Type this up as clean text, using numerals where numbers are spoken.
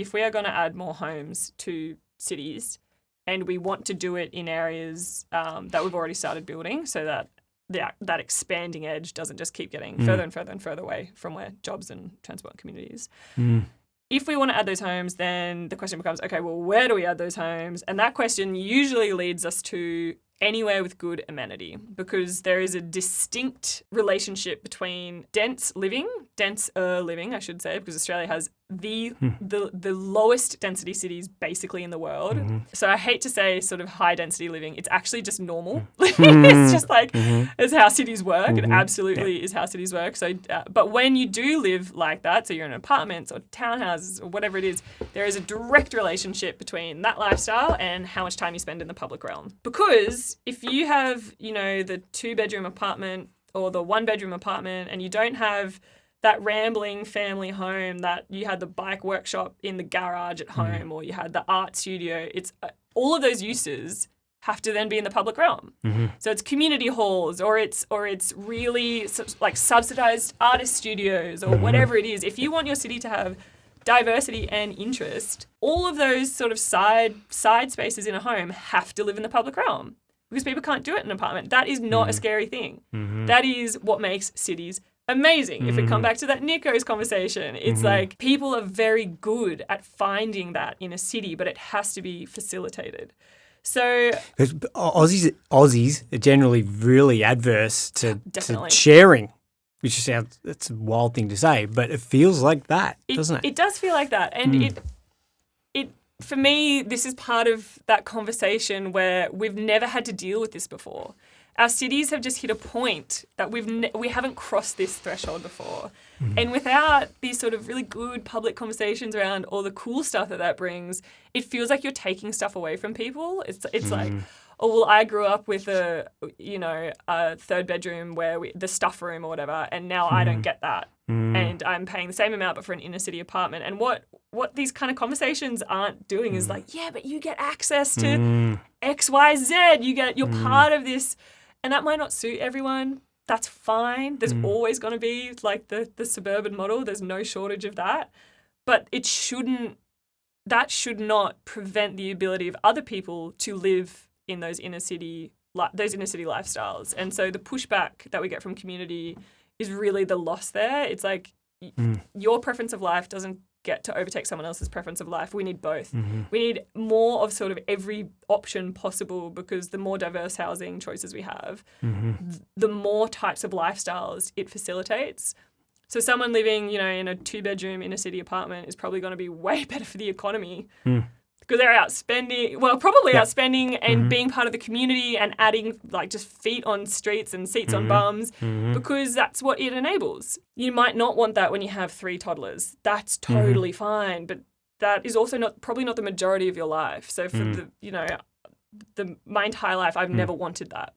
if we are going to add more homes to cities and we want to do it in areas that we've already started building so that that expanding edge doesn't just keep getting further and further and further away from where jobs and transport and communities. If we want to add those homes, then the question becomes, okay, well, where do we add those homes? And that question usually leads us to anywhere with good amenity, because there is a distinct relationship between denser living, I should say, because Australia has the lowest density cities basically in the world. So I hate to say sort of high density living. It's actually just normal. It's just like it's how cities work. It absolutely is how cities work. So, but when you do live like that, so you're in apartments or townhouses or whatever it is, there is a direct relationship between that lifestyle and how much time you spend in the public realm. Because if you have, you know, the 2-bedroom apartment or the 1-bedroom apartment and you don't have that rambling family home, that you had the bike workshop in the garage at home or you had the art studio, it's all of those uses have to then be in the public realm. So it's community halls or it's really like subsidised artist studios or whatever it is. If you want your city to have diversity and interest, all of those sort of side spaces in a home have to live in the public realm because people can't do it in an apartment. That is not a scary thing. That is what makes cities amazing. If we come back to that Nico's conversation, it's like people are very good at finding that in a city, but it has to be facilitated. So Aussies are generally really adverse to sharing, which sounds, that's a wild thing to say, but it feels like that, doesn't it? It does feel like that. And it for me, this is part of that conversation where we've never had to deal with this before. Our cities have just hit a point that we haven't crossed this threshold before. And without these sort of really good public conversations around all the cool stuff that brings, it feels like you're taking stuff away from people. It's like, oh, well, I grew up with a 3rd bedroom where the stuff room or whatever, and now I don't get that. And I'm paying the same amount but for an inner city apartment. And what these kind of conversations aren't doing is like, yeah, but you get access to X, Y, Z. You're part of this. And that might not suit everyone. That's fine. There's always going to be like the suburban model. There's no shortage of that. But that should not prevent the ability of other people to live in those inner city lifestyles. And so the pushback that we get from community is really the loss there. It's like your preference of life doesn't get to overtake someone else's preference of life. We need both. We need more of sort of every option possible, because the more diverse housing choices we have, the more types of lifestyles it facilitates. So someone living, in a 2-bedroom inner city apartment is probably going to be way better for the economy because they're outspending and being part of the community and adding like just feet on streets and seats on bums because that's what it enables. You might not want that when you have 3 toddlers. That's totally fine, but that is also probably not the majority of your life. So for my entire life, I've never wanted that.